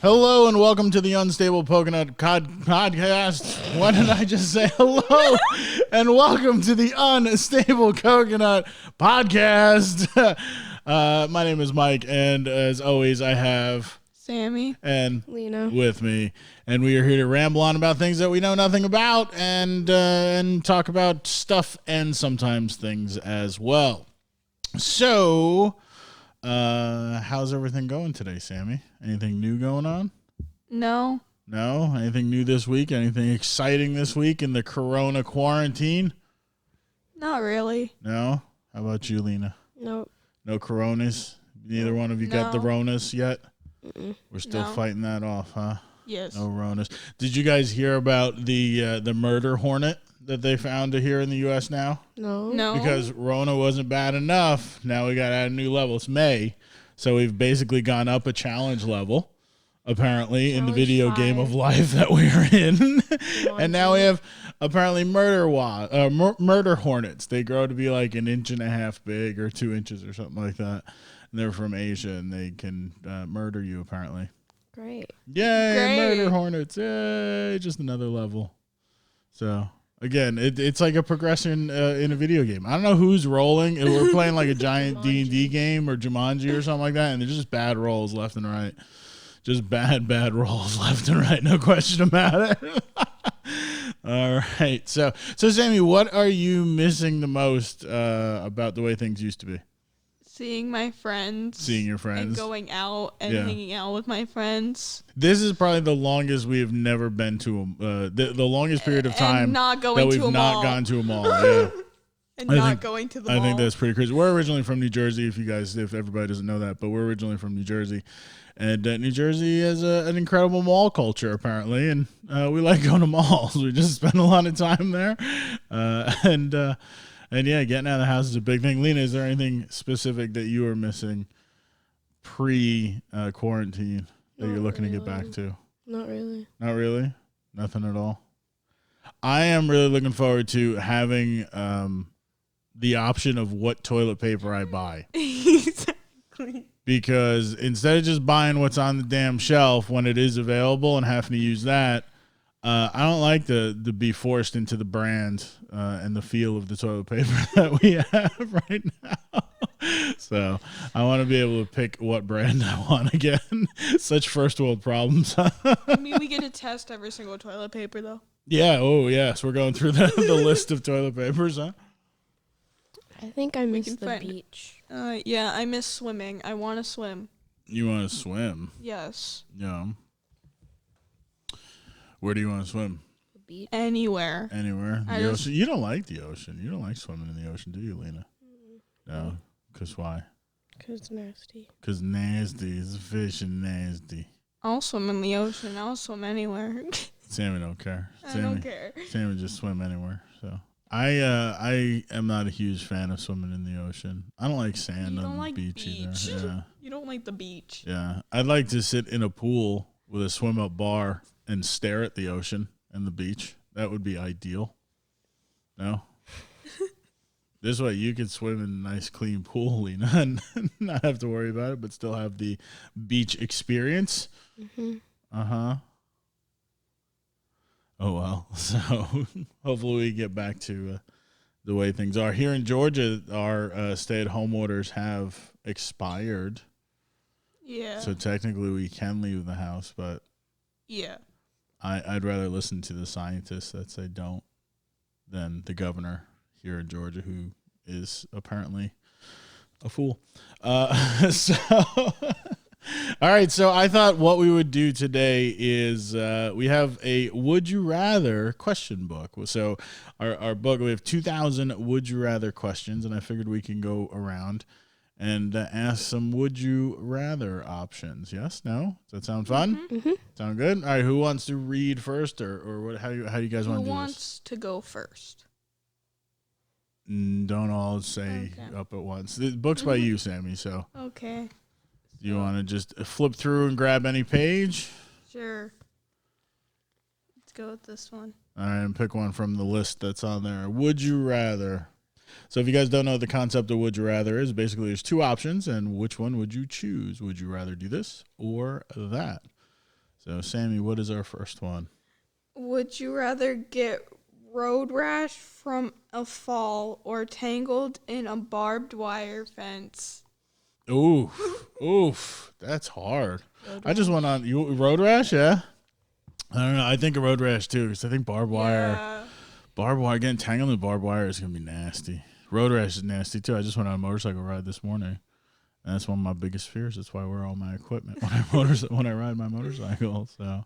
Hello and welcome to the Unstable Coconut Podcast. Why did I just say hello? And welcome to the Unstable Coconut Podcast. My name is Mike, and as always, I have Sammy and Lena with me, and we are here to ramble on about things that we know nothing about, and talk about stuff and sometimes things as well. So, how's everything going today, Sammy? Anything new going on? No. No? Anything new this week? Anything exciting this week in the Corona quarantine? Not really. No? How about you, Lena? Nope. No Coronas? Neither one of you got the No. Ronas yet? Mm-mm. We're still No. fighting that off, huh? Yes. No Ronas. Did you guys hear about the murder hornet that they found here in the U.S. now? No. Because Rona wasn't bad enough. Now we got to add a new level. It's May. So we've basically gone up a challenge level, apparently, in the Challenge video 5. game of life that we are in. And now we have apparently murder hornets. They grow to be like an inch and a half big or 2 inches or something like that. And they're from Asia, and they can murder you, apparently. Great. Yay, Great. murder hornets. Yay, just another level. So, again, it's like a progression in a video game. I don't know who's rolling. We're playing like a giant D&D game or Jumanji or something like that, and they're just bad rolls left and right. Just bad rolls left and right. No question about it. All right. So Sammy, what are you missing the most about the way things used to be? Seeing my friends. Seeing your friends. And going out and Yeah. hanging out with my friends. This is probably the longest we have never been to the longest period of time And not that going we've to a not mall. gone to a mall. Yeah. And I not think- going to the I mall. think that's pretty crazy. We're originally from New Jersey, if everybody doesn't know that, but we're originally from New Jersey. And New Jersey has an incredible mall culture, apparently, and we like going to malls. We just spend a lot of time there. And yeah, getting out of the house is a big thing. Lena, is there anything specific that you are missing pre-quarantine that you're Not looking to get really. back to? Not really. Not really? Nothing at all? I am really looking forward to having the option of what toilet paper I buy. Exactly. Because instead of just buying what's on the damn shelf when it is available and having to use that, I don't like to be forced into the brand and the feel of the toilet paper that we have right now. So I want to be able to pick what brand I want again. Such first world problems. I mean, we get to test every single toilet paper, though. Yeah. Oh, yes. We're going through the list of toilet papers, huh? I think I miss can the find- beach. Yeah, I miss swimming. I want to swim. You want to swim? Yes. Yeah. Where do you want to swim? The beach. Anywhere. Anywhere? I The just- ocean? You don't like the ocean. You don't like swimming in the ocean, do you, Lena? No. Because why? 'Cause it's nasty. Because nasty. It's fish and nasty. I'll swim in the ocean. I'll swim anywhere. Sammy don't care. I don't care. Sammy just swim anywhere. So I am not a huge fan of swimming in the ocean. I don't like sand You on don't the like beach, beach. either. Yeah. You don't like the beach. Yeah. I'd like to sit in a pool with a swim up bar and stare at the ocean and the beach. That would be ideal. No? This way you could swim in a nice clean pool, Lena, and not have to worry about it, but still have the beach experience. Mm-hmm. Uh-huh. Oh, well. So hopefully we get back to the way things are. Here in Georgia, our stay-at-home orders have expired. Yeah. So technically we can leave the house, but Yeah. I'd rather listen to the scientists that say don't than the governor here in Georgia, who is apparently a fool. So, all right. So I thought what we would do today is we have a Would You Rather question book. So our book, we have 2,000 Would You Rather questions, and I figured we can go around and ask some Would You Rather options. Yes? No? Does that sound fun? Mm-hmm. Sound good? All right. Who wants to read first, or what? How do you guys Who want to do this? wants to go first? Don't all say Okay. up at once. The book's by you, Sammy. So Okay. do you want to just flip through and grab any page? Sure. Let's go with this one. All right, and pick one from the list that's on there. Would you rather? So if you guys don't know what the concept of would you rather is, basically there's two options, and which one would you choose? Would you rather do this or that? So, Sammy, what is our first one? Would you rather get road rash from a fall or tangled in a barbed wire fence? Oof, that's hard. I just went on road rash, yeah. I don't know. I think a road rash too, because I think barbed wire, getting tangled in barbed wire is gonna be nasty. Road rash is nasty too. I just went on a motorcycle ride this morning, and that's one of my biggest fears. That's why I wear all my equipment when I ride my motorcycle. So,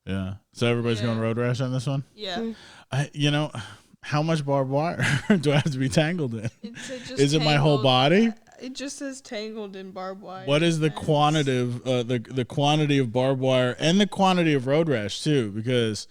yeah. So everybody's going road rash on this one. Yeah. How much barbed wire do I have to be tangled in? Is it my whole tangled. body? It just says tangled in barbed wire. What is the fence. quantity of the quantity of barbed wire and the quantity of road rash too? Because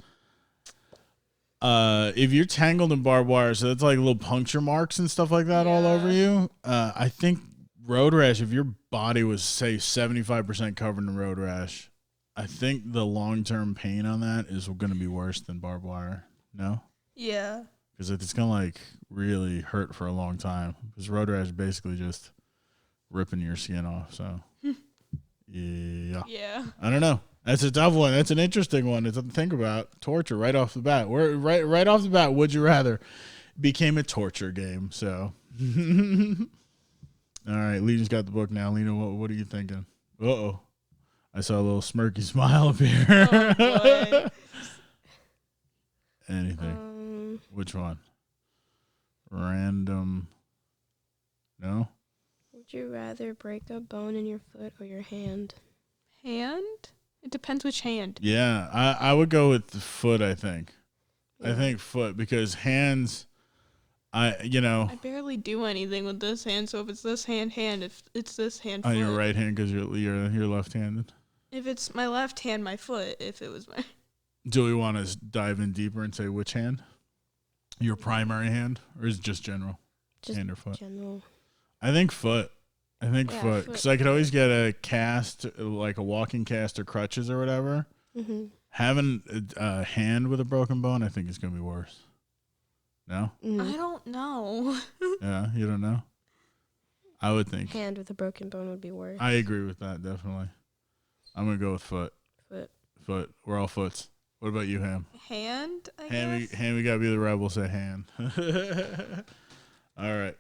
if you're tangled in barbed wire, so that's like little puncture marks and stuff like that all over you. I think road rash, if your body was say 75% covered in road rash, I think the long-term pain on that is going to be worse than barbed wire. No? Yeah. Because it's going to like really hurt for a long time. Because road rash is basically just ripping your skin off. So, yeah. Yeah. I don't know. That's a tough one. That's an interesting one to think about. Torture right off the bat. We're right off the bat. Would you rather became a torture game? So, all right. Lena's got the book now. Lena, what are you thinking? Uh-oh. I saw a little smirky smile up here. Oh, boy. Anything. Which one? Random. No? Would you rather break a bone in your foot or your hand? Hand? It depends which hand. Yeah, I would go with the foot, I think. Yeah. I think foot, because hands, I barely do anything with this hand, so if it's this hand, if it's this hand, on foot. your right hand because you're left-handed. If it's my left hand, my foot. If it was my... Do we want to dive in deeper and say which hand? Your primary hand, or is it just general? Just hand or foot? general. I think foot. Yeah, Foot, because I could always get a cast, like a walking cast or crutches or whatever. Mm-hmm. Having a hand with a broken bone, I think is going to be worse. No? I don't know. Yeah, you don't know? I would think. Hand with a broken bone would be worse. I agree with that, definitely. I'm going to go with foot. Foot. We're all foots. What about you, Ham? Hand, I guess? Ham, we got to be the rebel, say hand. All right.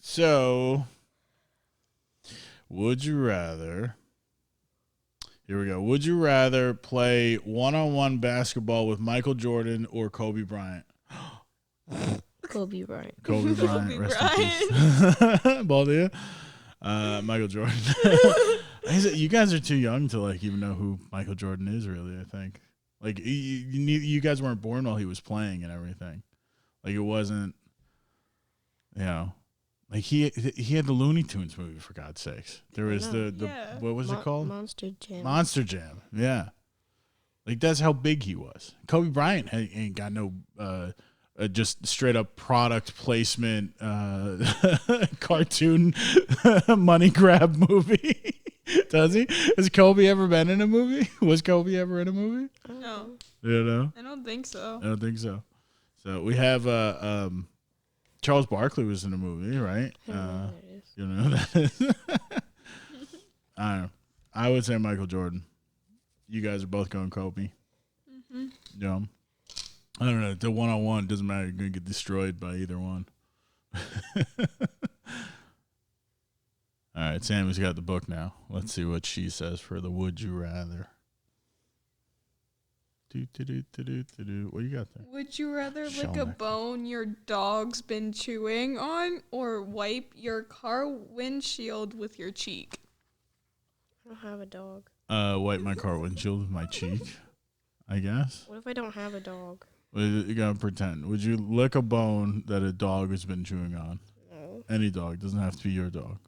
So, would you rather... Here we go. Would you rather play one-on-one basketball with Michael Jordan or Kobe Bryant? Kobe Bryant. Kobe Bryant, Kobe rest in peace. Both of you? Michael Jordan. You guys are too young to like even know who Michael Jordan is, really, I think. Like, you guys weren't born while he was playing and everything. Like, it wasn't, like he had the Looney Tunes movie, for God's sakes. There was what was it called? Monster Jam. Monster Jam, yeah. Like, that's how big he was. Kobe Bryant ain't got no just straight up product placement cartoon money grab movie. Does he? Has Kobe ever been in a movie? Was Kobe ever in a movie? No. You know? I don't think so. I don't think so. So we have Charles Barkley was in a movie, right? I don't know what it is. You know who that is? I don't know. I would say Michael Jordan. You guys are both going Kobe. Mm-hmm. Yeah. I don't know. The one-on-one doesn't matter. You're going to get destroyed by either one. All right, Sammy's got the book now. Let's see what she says for the would you rather. What you got there? Would you rather lick a Shellneck. bone your dog's been chewing on or wipe your car windshield with your cheek? I don't have a dog. Wipe my car windshield with my cheek, I guess. What if I don't have a dog? You gotta pretend. Would you lick a bone that a dog has been chewing on? No. Any dog. Doesn't have to be your dog.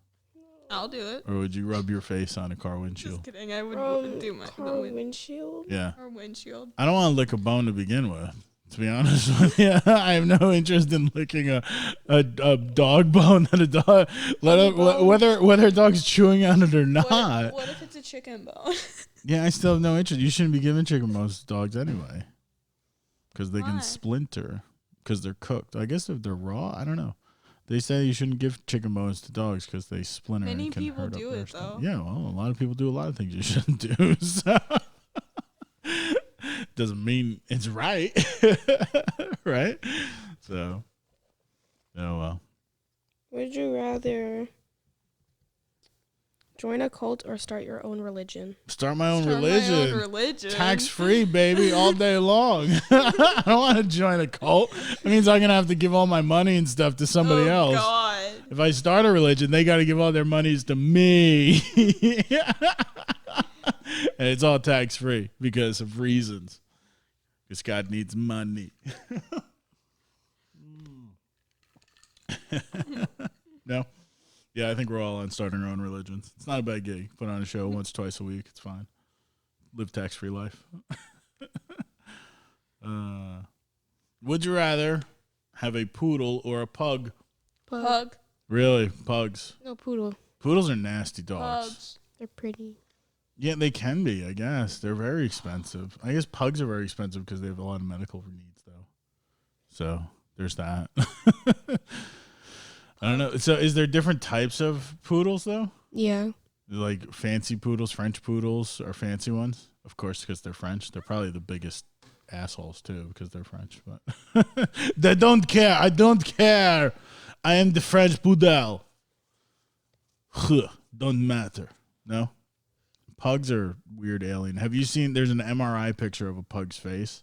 I'll do it. Or would you rub your face on a car Just windshield? kidding. I would do my car windshield? Yeah. car windshield. I don't want to lick a bone to begin with. To be honest with you, I have no interest in licking a dog bone that a dog, whether a dog's chewing on it or not. What if it's a chicken bone? Yeah, I still have no interest. You shouldn't be giving chicken bones to dogs anyway, because they Why? can splinter because they're cooked. I guess if they're raw, I don't know. They say you shouldn't give chicken bones to dogs because they splinter Many and can people hurt do up their it, stomach. though. Yeah, well, a lot of people do a lot of things you shouldn't do. So. doesn't mean it's right. Right? So, oh well. Would you rather join a cult or start your own religion? Start my own Start my religion. own religion. Tax free, baby, all day long. I don't want to join a cult. It means I'm going to have to give all my money and stuff to somebody Oh, else. God. If I start a religion, they got to give all their monies to me. And it's all tax free because of reasons. Because God needs money. No? Yeah, I think we're all on starting our own religions. It's not a bad gig. Put on a show once, twice a week. It's fine. Live tax-free life. Would you rather have a poodle or a pug? Pug. Really? Pugs. No, poodle. Poodles are nasty dogs. Pugs. They're pretty. Yeah, they can be, I guess. They're very expensive. I guess pugs are very expensive because they have a lot of medical needs, though. So there's that. I don't know. So is there different types of poodles, though? Yeah. Like fancy poodles, French poodles are fancy ones? Of course, because they're French. They're probably the biggest assholes, too, because they're French. But they don't care. I don't care. I am the French poodle. Don't matter. No? Pugs are weird alien. Have you seen? There's an MRI picture of a pug's face,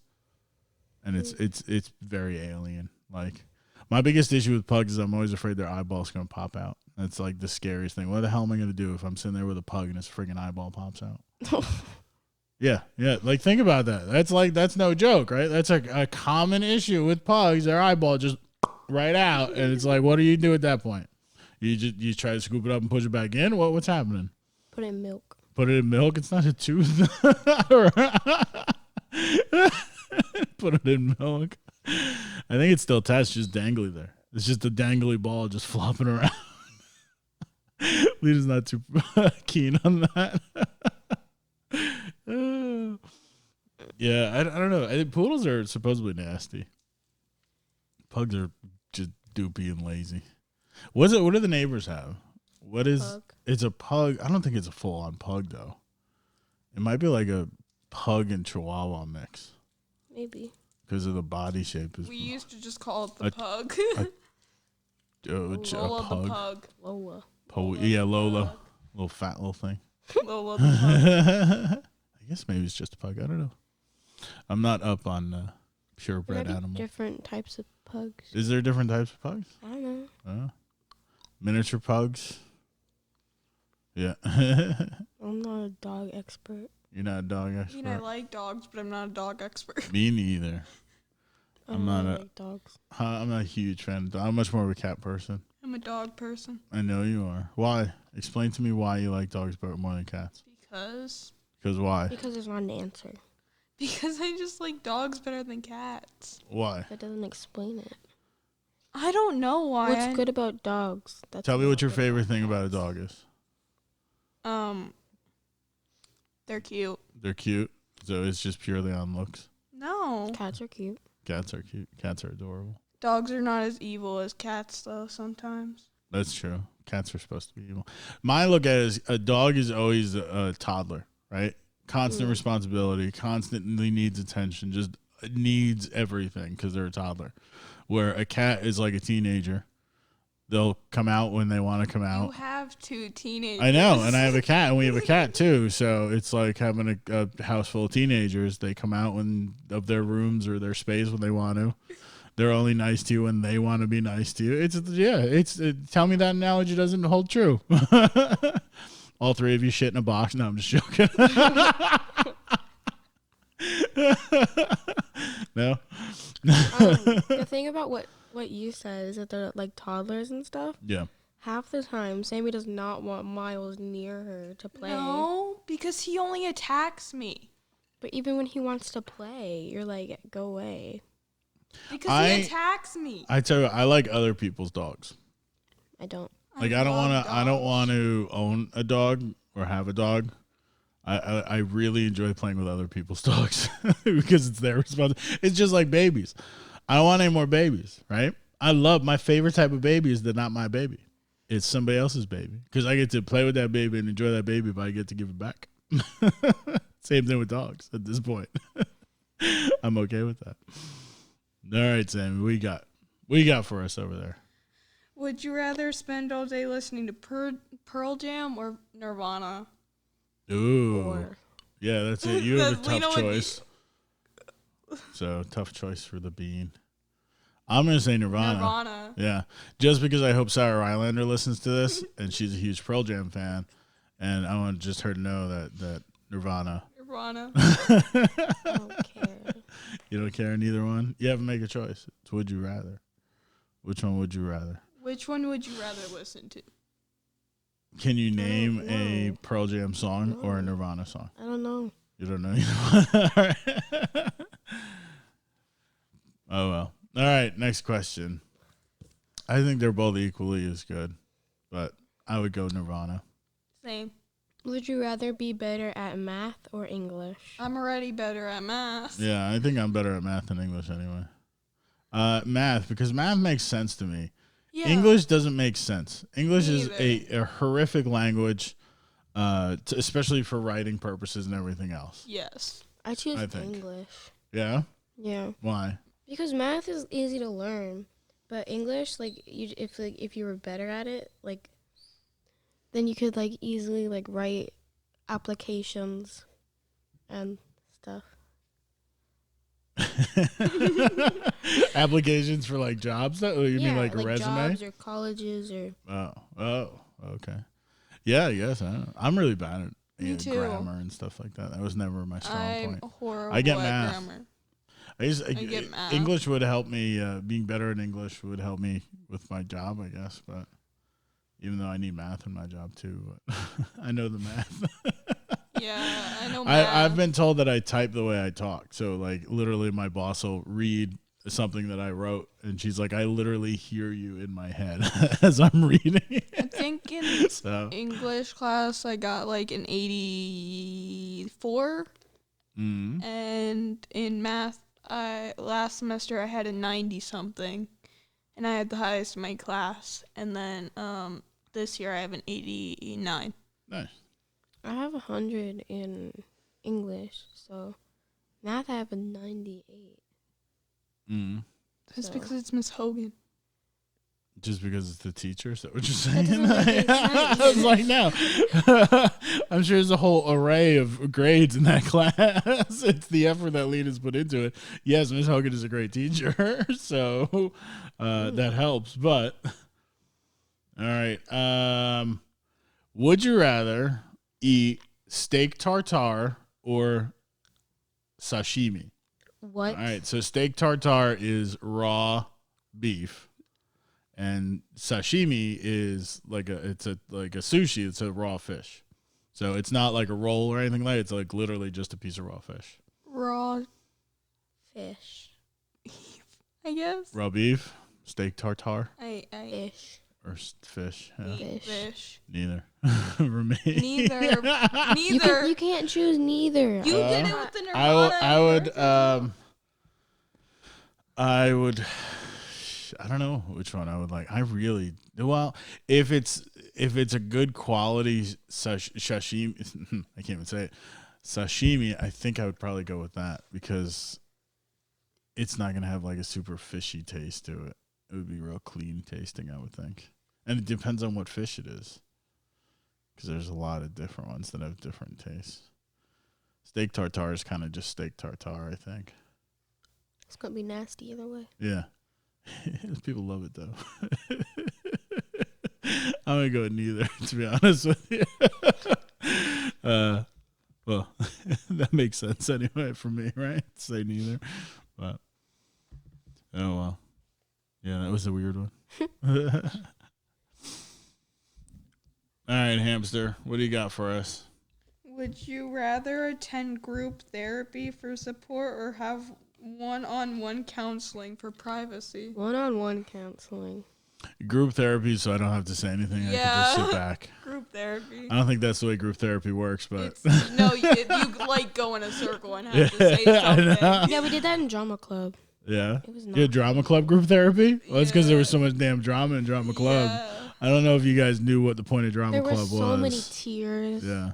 and it's very alien. Like my biggest issue with pugs is I'm always afraid their eyeball's gonna pop out. That's like the scariest thing. What the hell am I gonna do if I'm sitting there with a pug and his freaking eyeball pops out? Yeah. Like think about that. That's no joke, right? That's a common issue with pugs. Their eyeball just right out, and it's like, what do you do at that point? You try to scoop it up and push it back in. What's happening? Put it in milk. Put it in milk. It's not a tooth. Put it in milk. I think it's still attached, just dangly there. It's just a dangly ball just flopping around. Lita's not too keen on that. Yeah, I don't know. I think poodles are supposedly nasty. Pugs are just doopy and lazy. What do the neighbors have? What is Pug. It's a pug. I don't think it's a full on pug though. It might be like a pug and chihuahua mix Maybe. because of the body shape. We used to just call it the A- pug. a Lola pug. the pug. Lola. Yeah, Lola, little fat little thing. Lola the pug. I guess maybe it's just a pug. I don't know. I'm not up on purebred There are animals. different types of pugs. Is there different types of pugs? I don't know. Miniature pugs. Yeah. I'm not a dog expert. You're not a dog I expert. mean, I like dogs, but I'm not a dog expert. Me neither. I I'm don't not really a- like dogs. I'm not a huge fan of dogs. I'm much more of a cat person. I'm a dog person. I know you are. Why? Explain to me why you like dogs more than cats. Because why? Because there's not an answer. Because I just like dogs better than cats. Why? That doesn't explain it. I don't know why. What's good about dogs? That's Tell me not what your good favorite about thing about a cats. dog is. They're cute. They're cute. So it's just purely on looks. No. Cats are cute. Cats are cute. Cats are adorable. Dogs are not as evil as cats, though, sometimes. That's true. Cats are supposed to be evil. My look at it is a dog is always a toddler, right? Constant responsibility, constantly needs attention, just needs everything because they're a toddler. Where a cat is like a teenager. They'll come out when they want to come You out. have two teenagers. I know, and I have a cat, and we have a cat too. So it's like having a house full of teenagers. They come out of their rooms or their space when they want to. They're only nice to you when they want to be nice to you. Tell me that analogy doesn't hold true. All three of you shit in a box. No, I'm just joking. No. The thing about what you said is that they're like toddlers and stuff. Yeah. Half the time, Sammy does not want Miles near her to play. No, because he only attacks me. But even when he wants to play, you're like, go away. Because he attacks me. I tell you, I like other people's dogs. I don't. Like I don't love I don't dogs. want to own a dog or have a dog. I really enjoy playing with other people's dogs because it's their responsibility. It's just like babies. I don't want any more babies, right? My favorite type of baby is not my baby. It's somebody else's baby because I get to play with that baby and enjoy that baby, but I get to give it back. Same thing with dogs at this point. I'm okay with that. All right, Sammy, what you got for us over there? Would you rather spend all day listening to Pearl Jam or Nirvana? Ooh. Or Yeah, that's it. You have a Lena tough would- choice. So, tough choice for the bean. I'm going to say Nirvana. Nirvana. Yeah. Just because I hope Sarah Rylander listens to this and she's a huge Pearl Jam fan. And I want just her to know that Nirvana. Nirvana. I don't care. You don't care neither one? You have to make a choice. It's would you rather. Which one would you rather? Which one would you rather listen to? Can you name a know. Pearl Jam song or a No. Nirvana song? I don't know. You don't know either one? All right. Oh, well. All right, next question. I think they're both equally as good, but I would go Nirvana. Same. Would you rather be better at math or English? I'm already better at math. Yeah, I think I'm better at math than English anyway. Math, because math makes sense to me. Yeah. English doesn't make sense. English Me is a horrific language, especially for writing purposes and everything else. Yes. I choose I think. English. Yeah? Yeah, Why? because math is easy to learn, but English, like, if you were better at it, like, then you could like easily like write applications and stuff. Applications for like jobs? You mean like a resume? Jobs or colleges or Oh, okay. Yeah, I guess. I'm really bad at Me too. grammar and stuff like that. That was never my strong I'm point. horrible I get at math. grammar. I get math. English would help me. Being better in English would help me with my job, I guess. But even though I need math in my job too, but I know the math. Yeah, I know math. I've been told that I type the way I talk. So like literally, my boss will read something that I wrote, and she's like, "I literally hear you in my head as I'm reading." I think in So English class I got like an 84, and in math, last semester I had a 90 something, and I had the highest in my class. And then this year I have an 89. nice. I have 100 in English, so math I have a 98. That's So- because it's Miss Hogan. Just because it's the teacher, is that what you're saying? doesn't make any I sense. was like, no. I'm sure there's a whole array of grades in that class. It's the effort that Lena's put into it. Yes, Miss Hogan is a great teacher, so that helps. But all right, would you rather eat steak tartare or sashimi? What? All right, so steak tartare is raw beef, and sashimi is like a sushi. It's a raw fish, so it's not like a roll or anything like that. It's like literally just a piece of raw fish. Raw, Fish. I guess. Raw beef, steak tartare, I Fish. or fish. Yeah. eat Fish. fish. Neither. For me. Neither. You, Neither. you can't choose neither. You get it with the Nirvana. I would. I don't know which one I would like. If it's a good quality sashimi, I can't even say it. Sashimi, I think I would probably go with that because it's not gonna have like a super fishy taste to it. It would be real clean tasting, I would think, and it depends on what fish it is, because there's a lot of different ones that have different tastes. Steak tartare is kind of just steak tartare, I think. It's gonna be nasty either way. Yeah. People love it though. I'm gonna go with neither, to be honest with you. Well, that makes sense anyway for me, right? Say neither. But oh well. Yeah, that was a weird one. All right, hamster, what do you got for us? Would you rather attend group therapy for support or have one-on-one counseling for privacy? One-on-one counseling. Group therapy, so I don't have to say anything. I can just sit back. Group therapy. I don't think that's the way group therapy works, but You like go in a circle and have to say I know. something. Yeah, we did that in drama club. yeah. It was You had not. drama club group therapy? Well, that's because there Yeah. was so much damn drama in drama club. Yeah. I don't know if you guys knew what the point of drama There were club so was. many tears. Yeah.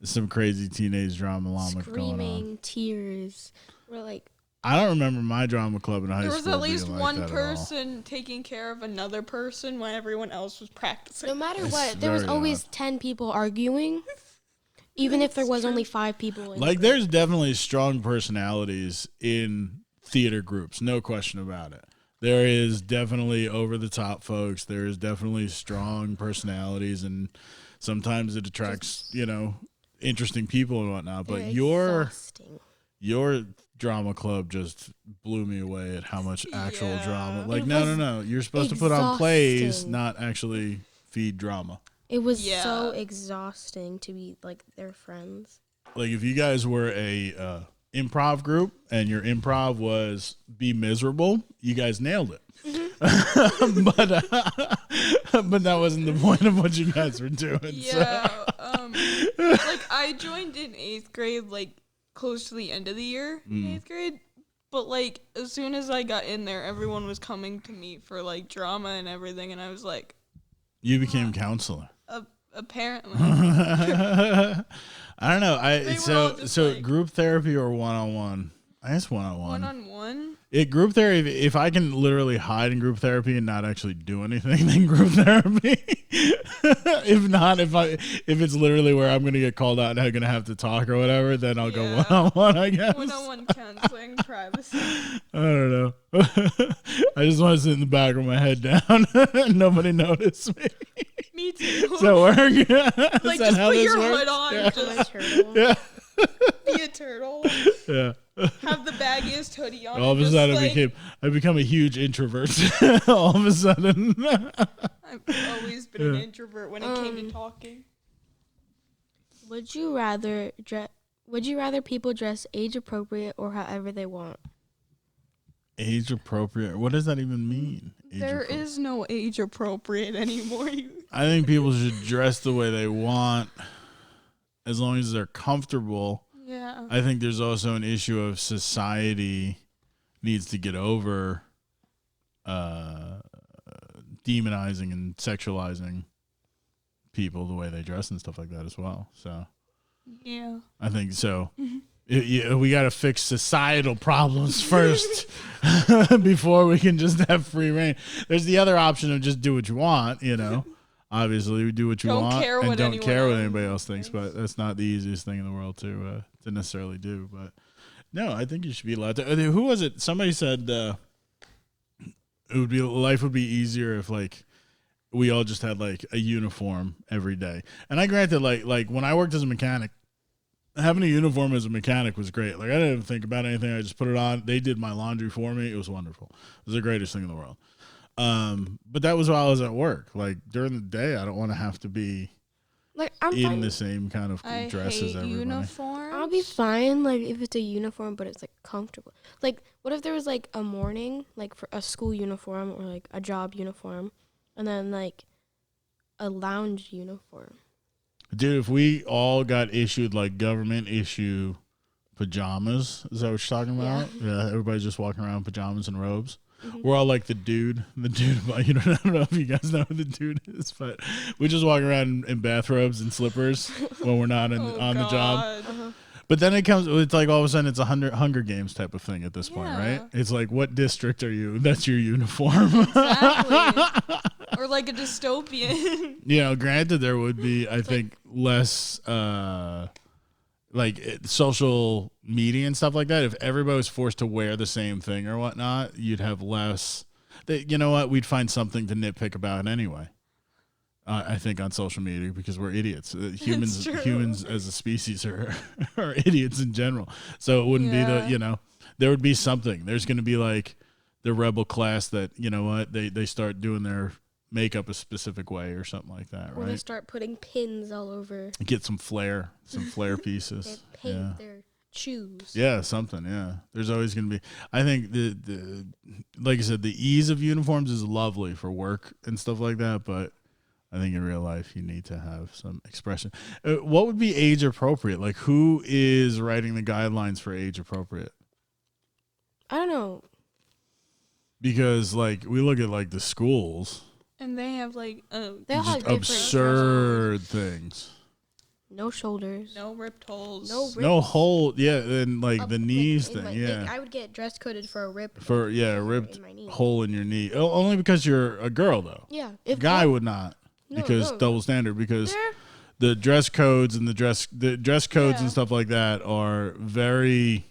Some crazy teenage drama llama going on. Screaming, tears, Or like, I don't remember my drama club in high There school. was at least being like one that at all. person taking care of another person when everyone else was practicing. no matter It's what, there was very always odd. 10 people arguing, even if there was only 5 people. In Like, the group. there's definitely strong personalities in theater groups, no question about it. There is definitely over the top folks. There is definitely strong personalities, and sometimes it attracts, interesting people and whatnot. But They're your exhausting. drama club just blew me away at how much actual Yeah. drama. Like, It no, was no. You're supposed to put on plays, exhausting. not actually feed drama. It was Yeah. so exhausting to be like their friends. Like, if you guys were a improv group and your improv was be miserable, you guys nailed it. But that wasn't the point of what you guys were doing. Yeah. Like I joined in 8th grade, like close to the end of the year in 8th grade. But like as soon as I got in there, everyone was coming to me for like drama and everything, and I was like, You became counselor. apparently. I don't know. They were all just So like- group therapy or one-on-one? I guess one-on-one. One-on-one? Group therapy, if I can literally hide in group therapy and not actually do anything, then group therapy. If not, if it's literally where I'm gonna get called out and I'm gonna have to talk or whatever, then I'll go Yeah. one-on-one, I guess. One-on-one counseling, privacy. I don't know. I just want to sit in the back with my head down and nobody notice me. Me too. Does that work? Is like that just how put this your works? hood on Yeah. and My just turtle. Yeah. be a turtle. Yeah. Have the baggiest hoodie on. All of and a just, sudden, like, I become a huge introvert. All of a sudden. I've always been an introvert when it came to talking. Would you rather people dress age appropriate or however they want? Age appropriate. What does that even mean? There is no age appropriate anymore. I think people should dress the way they want as long as they're comfortable. Yeah. I think there's also an issue of society needs to get over demonizing and sexualizing people the way they dress and stuff like that as well. So Yeah. I think so. We got to fix societal problems first before we can just have free reign. There's the other option of just do what you want, Obviously, we do what you Don't want care and what don't anyone care what else anybody else thinks, but that's not the easiest thing in the world to necessarily do. But no, I think you should be allowed to. Who was it? Somebody said life would be easier if like we all just had like a uniform every day. And I granted, like when I worked as a mechanic, having a uniform as a mechanic was great. Like I didn't even think about anything. I just put it on. They did my laundry for me. It was wonderful. It was the greatest thing in the world. But that was while I was at work. Like during the day, I don't want to have to be Like I'm in fine. the same kind of I dress hate as everybody. uniforms. I'll be fine, like if it's a uniform, but it's like comfortable. Like, what if there was like a morning, like for a school uniform or like a job uniform, and then like a lounge uniform? Dude, if we all got issued like government issue pajamas, is that what you're talking about? Yeah, everybody's just walking around in pajamas and robes. We're all like the dude. I don't know if you guys know who the dude is, but we just walk around in bathrobes and slippers when we're not on the job. God. But then it's like all of a sudden it's a Hunger Games type of thing at this point, right? Yeah. It's like, what district are you? That's your uniform. Exactly. Or like a dystopian. Granted, there would be, I think, less social media and stuff like that. If everybody was forced to wear the same thing or whatnot, you'd have less. We'd find something to nitpick about anyway. I think on social media because we're idiots. Humans as a species are idiots in general. So it wouldn't be there would be something. There's going to be like the rebel class that they start doing their makeup a specific way or something like that, Or they right? start putting pins all over. Get some flare pieces. They paint their shoes. Yeah, something. Yeah, there's always going to be. I think the like I said, the ease of uniforms is lovely for work and stuff like that, but I think in real life you need to have some expression. What would be age appropriate? Like, who is writing the guidelines for age appropriate? I don't know. Because like we look at like the schools, And they have like They all have just different absurd things. No shoulders. No ripped holes. No rip. No hole. Yeah, and like Up, the like, knees in thing. my- Yeah. like, I would get dress coded for a rip. For a ripped in my knee. hole in your knee. Only because you're a girl though. Yeah. A guy would not. No, Because no. double standard, because There- the dress codes and the dress codes Yeah. and stuff like that are very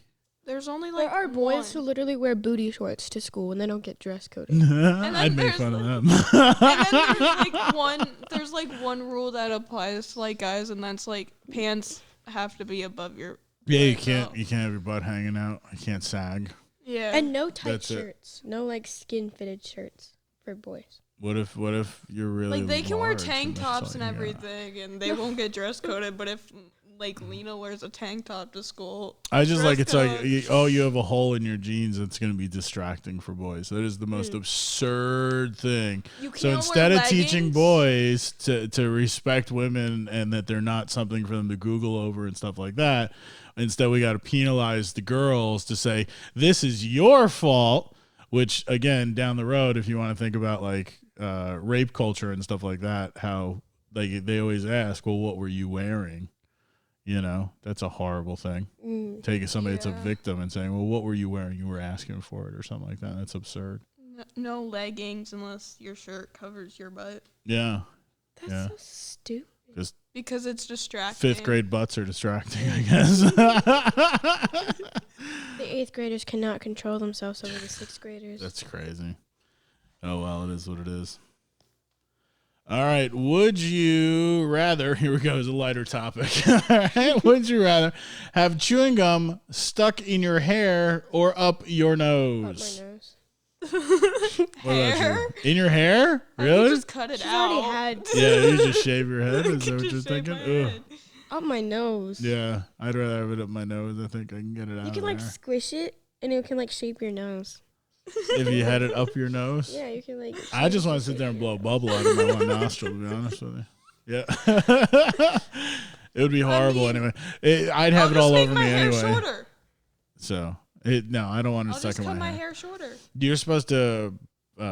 There's only like There are boys who one. literally wear booty shorts to school and they don't get dress coded. I'd make there's fun of them. And then there's like one rule that applies to like guys, and that's like pants have to be above your. Yeah, you legs can't up. have your butt hanging out. You can't sag. Yeah. And no tight That's it. shirts. No like skin fitted shirts for boys. What if you're really like they can wear large tank that's tops all and you got? everything, and they won't get dress coded. But if like Lena wears a tank top to school, I just like it's dress like code. you have a hole in your jeans. It's going to be distracting for boys. That is the most absurd thing. You can't So wear instead of teaching leggings. boys to respect women and that they're not something for them to Google over and stuff like that, instead we got to penalize the girls to say this is your fault. Which again, down the road, if you want to think about like rape culture and stuff like that, how like they always ask, well, what were you wearing? You know, that's a horrible thing. Taking somebody that's a Yeah. victim and saying, well, what were you wearing? You were asking for it or something like that. That's absurd. No leggings unless your shirt covers your butt, Yeah. That's Yeah. so stupid. Because because it's distracting. fifth grade butts are distracting, I guess. The 8th graders cannot control themselves over the 6th graders. That's crazy. Oh, well, it is what it is. All right. Would you rather, here we go, is a lighter topic. All right. Would you rather have chewing gum stuck in your hair or up your Up my nose? nose. What about Hair? you? In your hair? I could Really? just cut it She's out. already had Yeah, you just shave your head. I Is that could what you're just shave thinking? my Ugh. head. up my nose. Yeah, I'd rather have it up my nose. I think I can get it out You can of like there. squish it and it can like shape your nose. If you had it up your nose? Yeah, you can like. I just want to sit there and blow a bubble out of my one nostril, to be honest with you. Yeah. It would be horrible mean, anyway. I'd have I'll it all just over make me my hair anyway. shorter. So, no, I don't want it I'll stuck just in cut my my hair. hair shorter. You're supposed to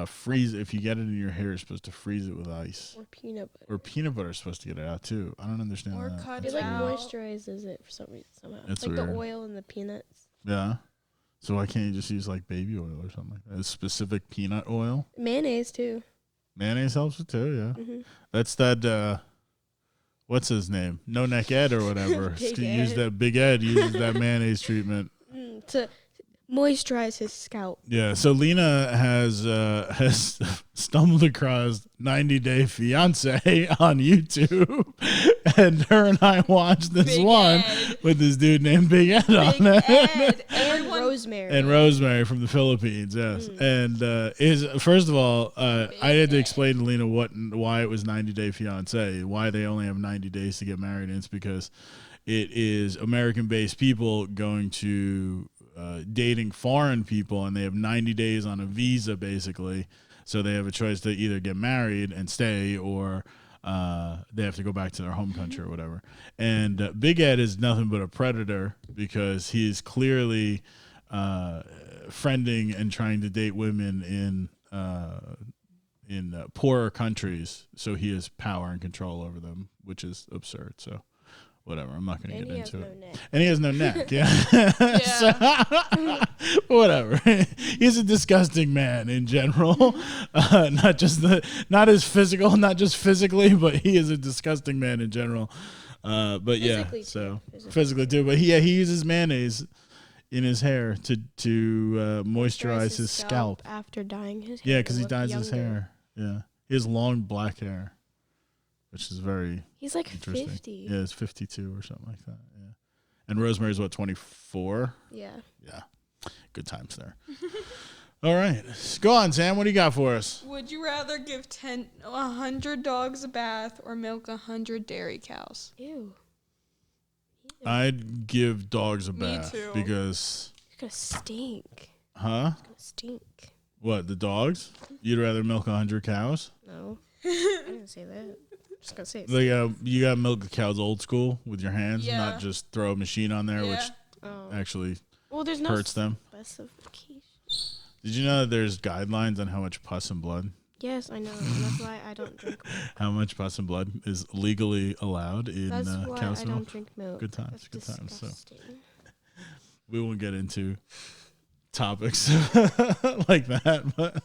freeze if you get it in your hair. You're supposed to freeze it with ice, Or peanut butter. or peanut butter is supposed to get it out too. I don't understand Or that. cut That's It like out. moisturizes it for some reason somehow. That's like weird. the oil and the peanuts. Yeah. So why can't you just use like baby oil or something like that? A specific peanut oil. Mayonnaise too. Mayonnaise helps it too. Yeah. Hmm. That's that. What's his name? No Neck Ed or whatever. Big Use Ed. that Big Ed uses that mayonnaise treatment. To moisturize his scalp. Yeah. So Lena has stumbled across 90 Day Fiance on YouTube, and her and I watched this Big one Ed. with this dude named Big Ed on Big it. Ed. And Everyone, rosemary. And Rosemary from the Philippines, yes. And is first of all, I had to explain to Lena why it was 90 Day Fiance, why they only have 90 days to get married, and it's because it is American-based people going to dating foreign people, and they have 90 days on a visa, basically. So they have a choice to either get married and stay, or they have to go back to their home country or whatever. And Big Ed is nothing but a predator because he is clearly friending and trying to date women in poorer countries. So he has power and control over them, which is absurd. So whatever, I'm not going to And get he has into no it. neck. And he has no neck. Yeah. So, whatever. He's a disgusting man in general. Not as physical, not just physically, but he is a disgusting man in general. But yeah, Physically too. so Physically. physically too. But he uses mayonnaise in his hair to moisturize his scalp. after dyeing his hair. Yeah, to because he look dyes his younger. hair. Yeah, he has long black hair, which is very He's like interesting. 50. Yeah, it's 52 or something like that. Yeah, and Rosemary's what, 24? Yeah. Yeah, good times there. All right, go on, Sam. What do you got for us? would you rather give 100 dogs a bath or milk 100 dairy cows? Ew. I'd give dogs a Me bath too. because, It's gonna stink. huh? It's gonna stink. What, the dogs? You'd rather milk 100 cows? No. I didn't say that. I'm just gonna say it. Like, you got to milk the cows old school with your hands, Yeah. not just throw a machine on there, which Oh. actually Well, there's no hurts them. specification. Did you know that there's guidelines on how much pus and blood Yes, I know. And that's why I don't drink milk. How much pus and blood is legally allowed in That's why cow's I milk? don't drink milk. Good times, That's good times. So disgusting. we won't get into topics like that. But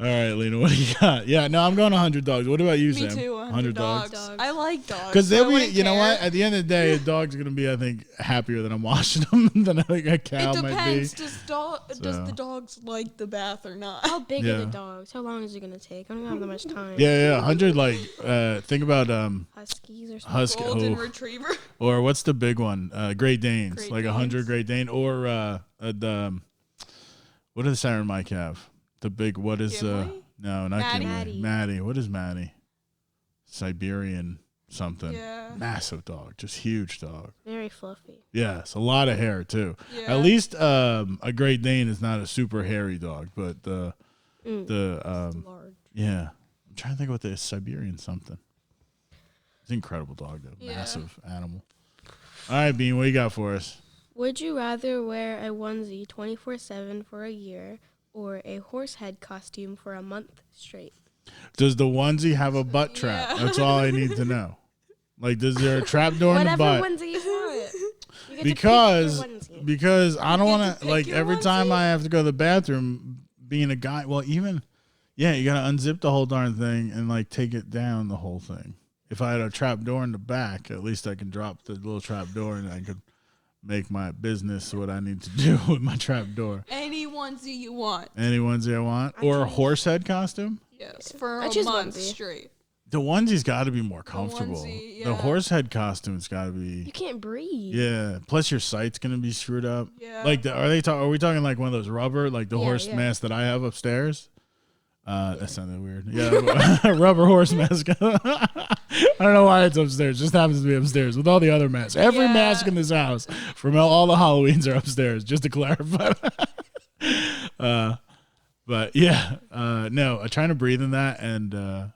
all right, Lena, what do you got? Yeah, no, I'm going 100 dogs. What about you, Me Sam? too. 100 dogs. dogs. I like dogs. Because so I they'll be, wouldn't you know care. what? At the end of the day, a dog's gonna be, I think, happier that I'm washing them than a cow It might be. depends. Does So. the dogs like the bath or not? How big are Yeah. the dogs? How long is it gonna take? I don't have that much time. Yeah, 100. Like, think about Huskies or something. husky, Golden Retriever. or what's the big one? Great Danes, Great like 100 Danes. Great Dane, or what does Siren Mike have? The big, what is Gimli? no, not Maddie? Gimli. Maddie. What is Maddie? Siberian something. Yeah. Massive dog, just huge dog. Very fluffy. Yes, a lot of hair too. Yeah. At least a Great Dane is not a super hairy dog, but the Large. yeah, I'm trying to think what the Siberian something. It's an incredible dog though, Yeah. massive animal. All right, Bean, what you got for us? Would you rather wear a onesie 24/7 for a year or a horse head costume for a month straight? Does the onesie have a butt trap? Yeah. That's all I need to know. Like, does there a trap door in the Whatever butt? onesie you want. You get to pick Because your onesie. because I don't You get want to to pick like your every time onesie? I have to go to the bathroom, being a guy. Well, even you gotta unzip the whole darn thing and like take it down the whole thing. If I had a trap door in the back, at least I can drop the little trap door and I could make my business what I need to do with my trap door. Any onesie you want. Any onesie I want, or a Actually- horse head costume. Yes, for I a choose month onesie. straight. The onesie's got to be more comfortable. onesie, The yeah. horse head costume's got to be. You can't breathe. Yeah. Plus, your sight's gonna be screwed up. Yeah. Like, are we talking like one of those rubber, like the Yeah, horse yeah. mask that I have upstairs? That sounded weird. Yeah, rubber horse mask. I don't know why it's upstairs. Just happens to be upstairs with all the other masks. Every Yeah. mask in this house from all the Halloweens are upstairs. Just to clarify. But yeah, no, trying to breathe in that and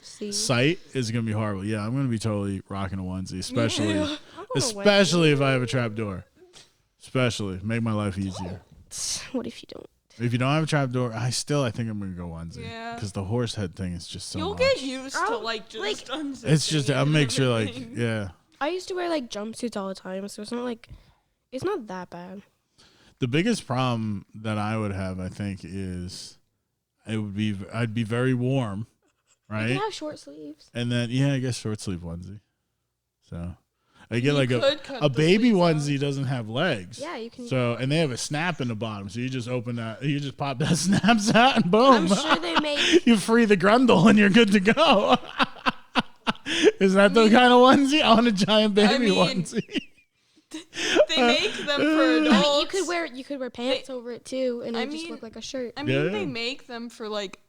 See? sight is gonna be horrible. Yeah, I'm gonna be totally rocking a onesie, especially. Yeah. I'm gonna Especially if I have a trap door. Especially. Make my life easier. What if you don't? If you don't have a trap door, I think I'm going to go onesie. Yeah. Because the horse head thing is just so You'll much. get used to Oh, like just like- unzipping It's just, it I'll and make sure, like, everything. yeah. I used to wear like jumpsuits all the time, so it's not like it's not that bad. The biggest problem that I would have, I think, is I'd be very warm, You right? can have short sleeves. And then, I guess short sleeve onesie. So I get You like could cut a the baby sleeves off. onesie doesn't have legs. Yeah, you can. So, and they have a snap in the bottom. So you just open that, you just pop that snaps out and boom. I'm sure they make. You free the grundle and you're good to go. Is that the kind of onesie? I want a giant baby mean, onesie. They make them for I adults. mean, you could wear pants over it too, and I it just mean- look like a shirt. I mean, Yeah. they make them for like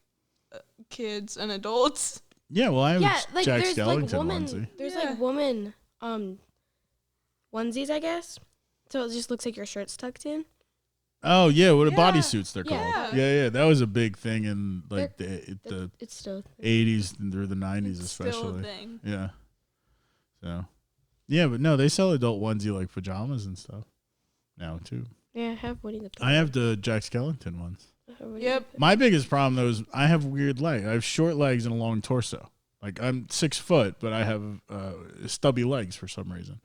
kids and adults. Yeah, well, I have Yeah, a like Jack there's like Skellington woman. onesie. There's Yeah. like woman onesies, I guess. So it just looks like your shirt's tucked in. Oh yeah, what Yeah. bodysuits they're Yeah. called. Yeah, that was a big thing in like the It's still. 80s and through the 90s It's still a especially. thing. Yeah. So, yeah, but no, they sell adult onesie like pajamas and stuff now too. Yeah, I have Winnie the Pooh. I have the Jack Skellington ones. I have Winnie Yep. the My biggest problem though is I have weird legs. I have short legs and a long torso. Like I'm 6 foot, but I have stubby legs for some reason.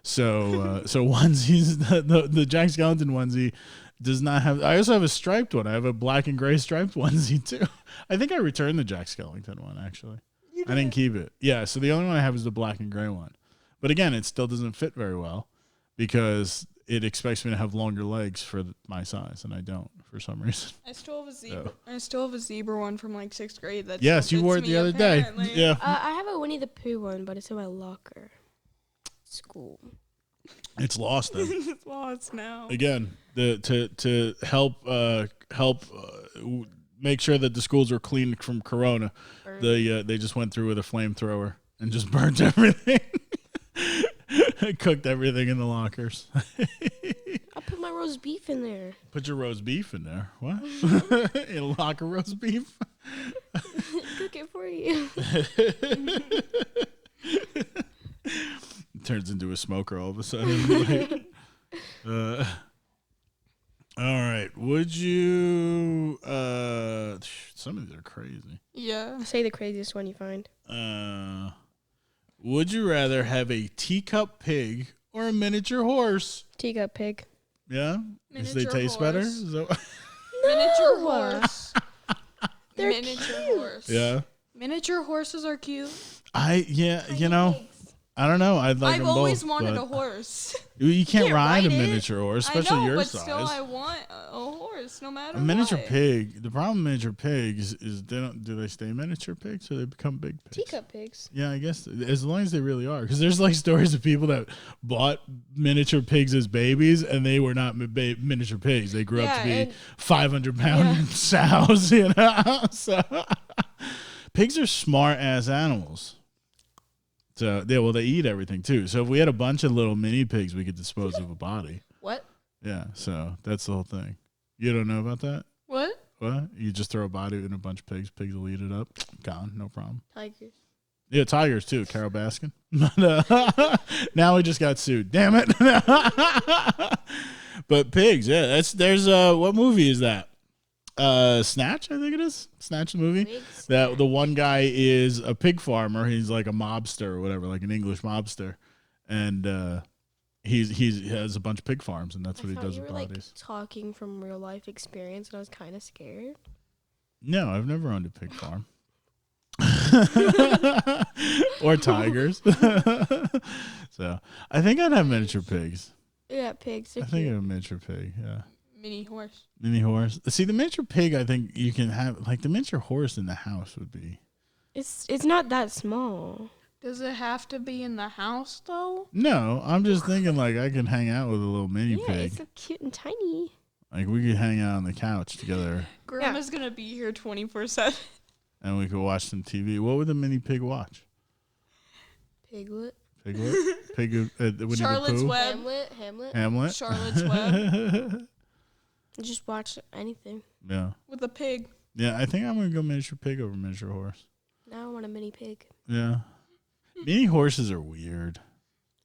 So so onesies, the Jack Skellington onesie does not have. I also have a striped one. I have a black and gray striped onesie too. I think I returned the Jack Skellington one actually. I didn't keep it. Yeah, so the only one I have is the black and gray one. But again, it still doesn't fit very well because it expects me to have longer legs for my size, and I don't for some reason. I still have a zebra. Oh. I still have a zebra one from like 6th grade. That Yes, still you wore it fits the me, other day. apparently. Yeah. I have a Winnie the Pooh one, but it's in my locker. School. It's lost then. It's lost now. Again, to help make sure that the schools are clean from corona. They just went through with a flamethrower and just burnt everything. Cooked everything in the lockers. I put my roast beef in there. Put your roast beef in there. What? In a locker roast beef? Cook it for you. Turns into a smoker all of a sudden. All right. Would you? It's some of these are crazy. Yeah. Say the craziest one you find. Would you rather have a teacup pig or a miniature horse? Teacup pig. Yeah? Because they Miniature taste better? horse. Is that Miniature horse. They're Miniature cute. horse. yeah. Miniature horses are cute. You know, I don't know. I'd like I've them always both, wanted but a horse. You can't ride a ride it. miniature horse, I especially know, your but size. still, I want a horse no matter A miniature what. pig. The problem with miniature pigs is they don't. Do they stay miniature pigs or they become big pigs? Teacup pigs. Yeah, I guess as long as they really are, because there's like stories of people that bought miniature pigs as babies and they were not miniature pigs. They grew up Yeah, to be and- 500-pound sows. You know, so pigs are smart ass animals. So they eat everything too. So if we had a bunch of little mini pigs, we could dispose of a body. What? Yeah, so that's the whole thing. You don't know about that? What? What? You just throw a body in a bunch of pigs. Pigs will eat it up. Gone. No problem. Tigers. Yeah, tigers too. Carol Baskin. Now we just got sued. Damn it. But pigs, yeah. There's what movie is that? Snatch, I think it is. Snatch the movie. Pigs. That the one guy is a pig farmer. He's like a mobster or whatever, like an English mobster, and he has a bunch of pig farms, and that's what he thought does you with were bodies. like talking from real life experience, and I was kind of scared. No, I've never owned a pig farm. Or tigers. So I think I'd have miniature pigs. Yeah, pigs. I think I'd have a miniature pig. Yeah. Mini horse. Mini horse. See, the miniature pig, I think you can have, like the miniature horse in the house would be. It's not that small. Does it have to be in the house though? No, I'm just thinking like I can hang out with a little mini Yeah, pig. it's so cute and tiny. Like we could hang out on the couch together Grandma's gonna be here 24/7. and we could watch some TV. What would the mini pig watch? Piglet. Piglet? Pig, Winnie Charlotte's the Pooh? Web. Hamlet. Hamlet? Charlotte's Web Just watch anything. Yeah. with a pig. Yeah, I think I'm going to go miniature pig over miniature horse. Now I want a mini pig. Yeah. Mini horses are weird.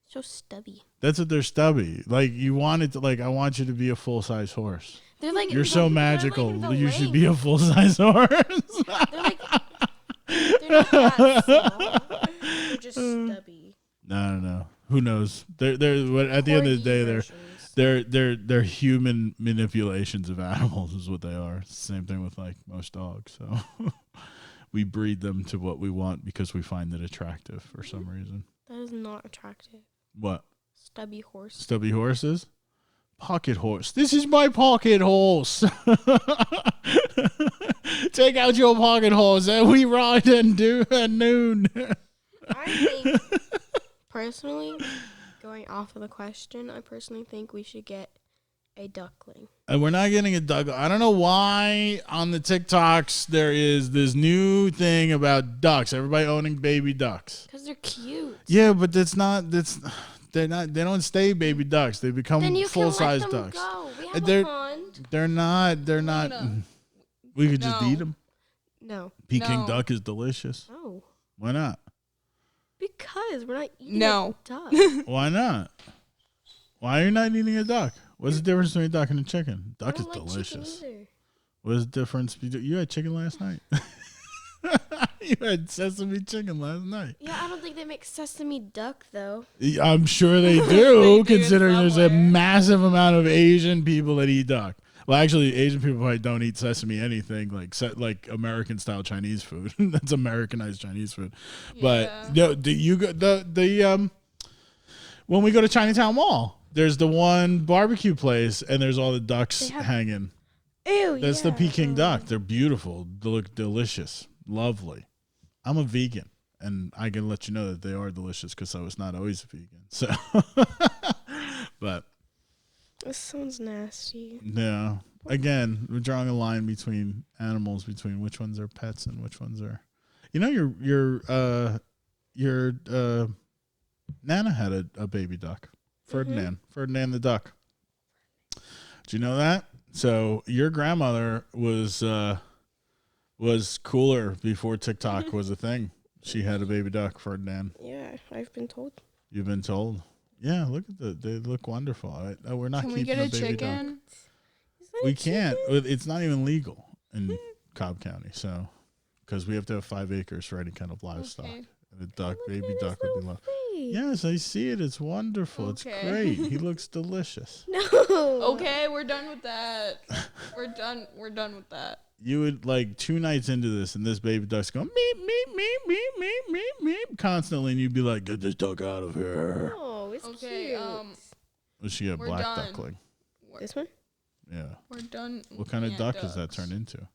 So stubby. That's what they're stubby. Like you want it to, like I want you to be a full size horse. They're like You're so magical. They're like You should length. be a full size horse. They're like they're not that small. They're just stubby. No. Who knows? They're at the end of the day they're human manipulations of animals is what they are. It's the same thing with like most dogs. So we breed them to what we want because we find it attractive for some reason. That is not attractive. What? Stubby horse. Stubby horses? Pocket horse. This is my pocket horse. Take out your pocket horse and we ride and do at noon. I think personally, going off of the question, I personally think we should get a duckling. And we're not getting a duck. I don't know why on the TikToks there is this new thing about ducks. Everybody owning baby ducks. Because they're cute. Yeah, but they don't stay baby ducks. They become Then you full size can let them ducks. go. We have They're- a pond. They're not Lena. we could just No. eat them. No. Peking No. duck is delicious. No. Why not? Because we're not eating No. a duck. Why not? Why are you not eating a duck? What's the difference between a duck and a chicken? Duck I is don't like delicious. chicken either. What is the difference? You had chicken last night. You had sesame chicken last night. Yeah, I don't think they make sesame duck though. I'm sure they do, They do considering there's a somewhere. massive amount of Asian people that eat duck. Well, actually, Asian people probably don't eat sesame anything like American style Chinese food. That's Americanized Chinese food. But no, do you go the when we go to Chinatown Mall? There's the one barbecue place, and there's all the ducks They have- hanging. Ew, That's yeah. the Peking duck. They're beautiful. They look delicious, lovely. I'm a vegan, and I can let you know that they are delicious because I was not always a vegan. So, but This sounds nasty. yeah, again, we're drawing a line between animals, between which ones are pets and which ones are. You know, your Nana had a baby duck, Ferdinand the duck. Do you know that? So your grandmother was cooler before TikTok was a thing. She had a baby duck, Ferdinand. Yeah, I've been told. You've been told. Yeah, look at they look wonderful. We're not Can we keeping get a a baby duck. chicken? We can't. It's not even legal in Cobb County. So, because we have to have 5 acres for any kind of livestock. Okay. And a duck, Look baby at his duck would be little love. face. Yes, I see it. It's wonderful. It's Okay. great. He looks delicious. No. Okay, we're done with that. We're done with that. You would like 2 nights into this, and this baby duck's going meep meep meep meep meep meep meep constantly, and you'd be like, "Get this duck out of here." Oh, it's Okay, cute. Was she a We're black done. duckling? This one? Yeah. We're done. What kind of looking at duck is that ducks. turned into?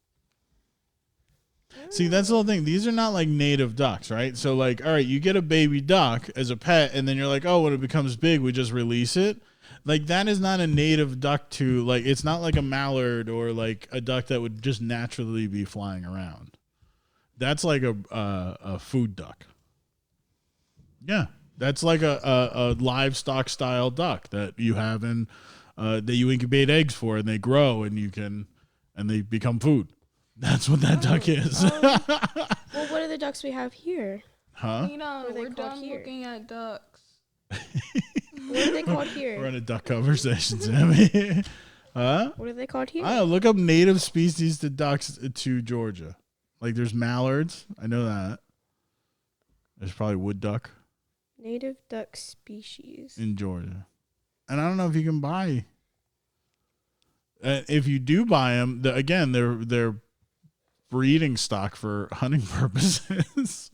See, that's the whole thing. These are not like native ducks, right? So, like, all right, you get a baby duck as a pet, and then you're like, oh, when it becomes big, we just release it. Like, that is not a native duck to, like, it's not like a mallard or like a duck that would just naturally be flying around. That's like a food duck. Yeah, that's like a livestock style duck that you have in that you incubate eggs for, and they grow, and they become food. That's what that duck is. Well, what are the ducks we have here? Huh? Lena, What are they we're called done here? looking at ducks. What are they called We're here? in a duck conversation, Sammy. Huh? What are they called here? I don't know, look up native species to ducks to Georgia. Like there's mallards. I know that. There's probably wood duck Native duck species. in Georgia. And I don't know if you can buy. If you do buy them, again, they're breeding stock for hunting purposes.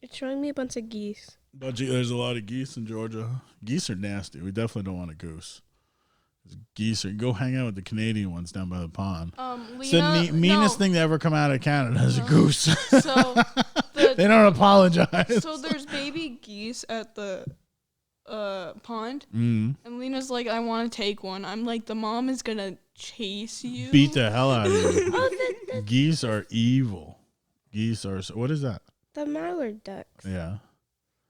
It's showing me a bunch of geese. But there's a lot of geese in Georgia. Geese are nasty. We definitely don't want a goose. Geese are go hang out with the Canadian ones down by the pond. It's the Lena, meanest no. thing to ever come out of Canada is a goose. So They don't apologize. So there's baby geese at the pond, Mm. and Lena's like, I want to take one. I'm like, the mom is gonna chase you. Beat the hell out of you. Oh, Geese are evil. Geese are. What is that? the mallard ducks. Yeah.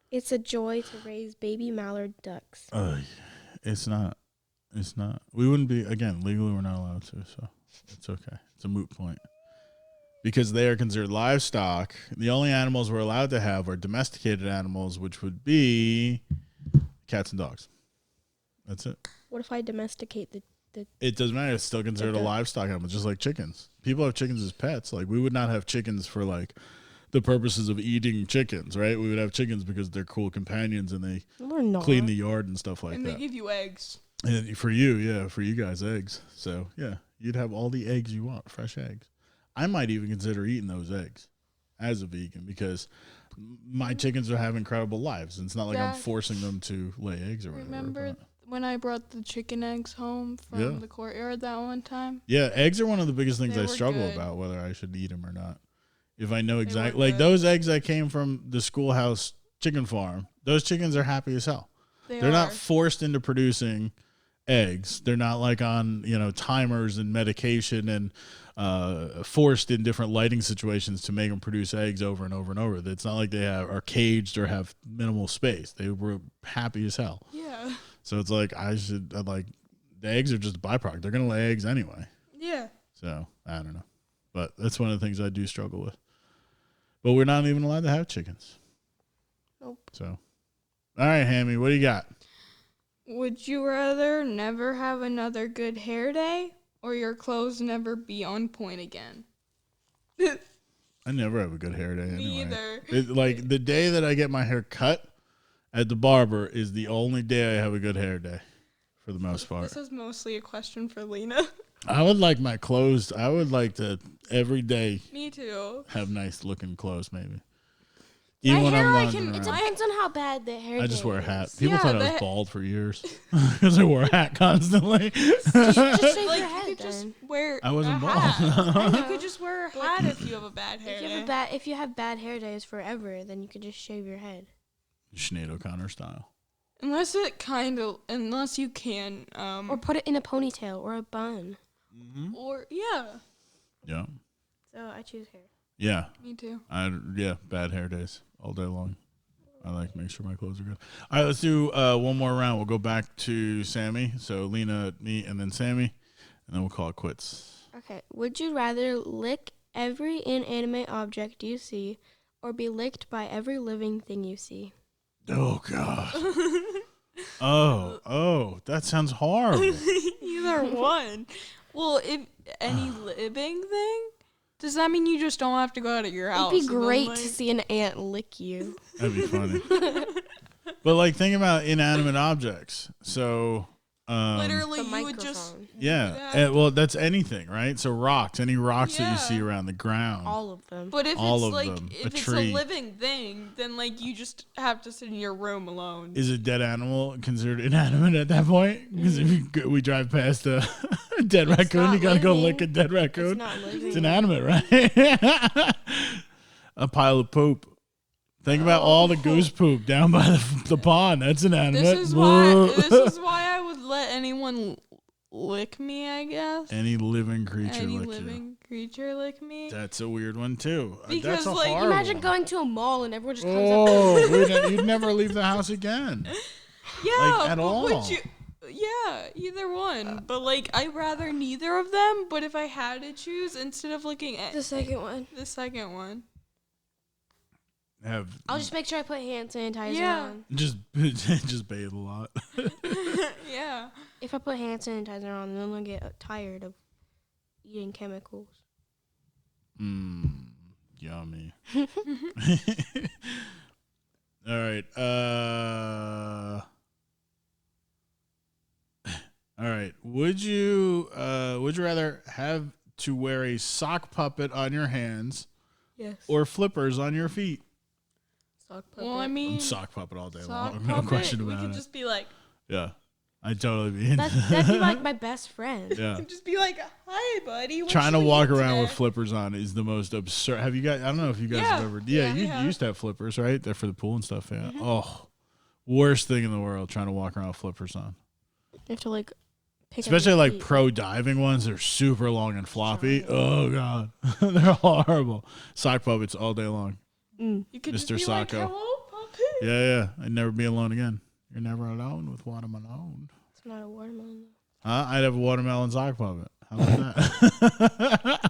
It's a joy to raise baby mallard ducks. It's not. It's not. We wouldn't be, again, legally we're not allowed to, so it's okay. It's a moot point. Because they are considered livestock. The only animals we're allowed to have are domesticated animals, which would be cats and dogs. That's it. What if I domesticate the It doesn't matter. It's still considered a Okay. livestock animal, just like chickens. People have chickens as pets. Like, we would not have chickens for, like, the purposes of eating chickens, right? We would have chickens because they're cool companions and they We're not. clean the yard and stuff like and that. they give you eggs. And for you guys, eggs. So, yeah, you'd have all the eggs you want, fresh eggs. I might even consider eating those eggs as a vegan because my chickens would have incredible lives. And it's not like I'm That- forcing them to lay eggs or whatever. Remember but- when I brought the chicken eggs home from Yeah. the courtyard that one time? Yeah, eggs are one of the biggest things They I were struggle good. about, whether I should eat them or not. If I know were exactly, like good. those eggs that came from the schoolhouse chicken farm, those chickens are happy as hell. They're are. not forced into producing eggs. They're not like on, timers and medication and forced in different lighting situations to make them produce eggs over and over and over. It's not like they are caged or have minimal space. They were happy as hell. Yeah. So it's like the eggs are just a byproduct. They're going to lay eggs anyway. Yeah. So I don't know. But that's one of the things I do struggle with. But we're not even allowed to have chickens. Nope. So, all right, Hammy, what do you got? Would you rather never have another good hair day or your clothes never be on point again? I never have a good hair day anyway. Me either. Like the day that I get my hair cut at the barber is the only day I have a good hair day for the most part. This is mostly a question for Lena. I would like my clothes. I would like to every day Me too. have nice looking clothes maybe. My Even when hair, I'm I wandering can- It around. depends on how bad the hair I just day wear a hat. is. People Yeah, thought I the- was bald for years because I wore a hat constantly. Just shave Like your you head could just then. wear I wasn't a bald. hat. You could just wear a hat if you have a bad hair day. If you have bad hair days forever, then you could just shave your head. Sinead O'Connor style. Unless you can, Or put it in a ponytail or a bun. or yeah, Yeah. So I choose hair. Yeah. me too. Bad hair days all day long. I like to make sure my clothes are good. All right, let's do one more round. We'll go back to Sammy. So Lena, me, and then Sammy, and then we'll call it quits. Okay. Would you rather lick every inanimate object you see or be licked by every living thing you see? Oh God. Oh, that sounds horrible. Either one. Well, if any living thing, does that mean you just don't have to go out of your house? It'd be and then, great like- to see an ant lick you. That'd be funny. But like, think about inanimate objects. So, Literally, The you would just. microphone. yeah. Yeah. Well, that's anything, right? So rocks, any rocks that you Yeah. see around the ground. All of them. But if All it's of like them. A if it's tree. a living thing, then like you just have to sit in your room alone. Is a dead animal considered inanimate at that point? Because if we drive past a dead raccoon, not you gotta go living. lick a dead It's raccoon. not living. It's inanimate, right? A pile of poop. Think about all the goose poop down by the pond. That's inanimate. This is why I would let anyone lick me. I guess Any living creature any lick living creature lick me. you. That's a weird one too. Because, That's a like, horrible Imagine one. going to a mall and everyone just comes up. Oh, you'd never leave the house again. Yeah, at but all. would you? Yeah, either one. But like, I'd rather neither of them. But if I had to choose, instead of looking at The second one. the second one, I'll just make sure I put hand sanitizer Yeah. on. just bathe a lot. yeah. If I put hand sanitizer on, then I'll get tired of eating chemicals. Yummy. All right. All right. Would you rather have to wear a sock puppet on your hands Yes. or flippers on your feet? Sock puppet. Well, I mean, Sock puppet all day sock long. No puppet, question we about could it. just be like, Yeah. I'd totally be in. That'd be like my best friend. Yeah. just be like, hi, buddy. What Trying to you walk eating around with today?" flippers on is the most absurd. Have you guys? I don't know if you guys Yeah. have ever. Yeah, Yeah, we you have. used to have flippers, right? They're for the pool and stuff. Yeah. Mm-hmm. Oh, worst thing in the world trying to walk around with flippers on. You have to like pick up Especially your like feet. pro diving ones. They're super long and floppy. Oh god, they're horrible. Sock puppets all day long. You could just Mr. be like, Sacco. hello, puppy. Yeah. I'd never be alone again. You're never alone with watermelon. It's not a watermelon. I'd have a watermelon sock puppet. How about that?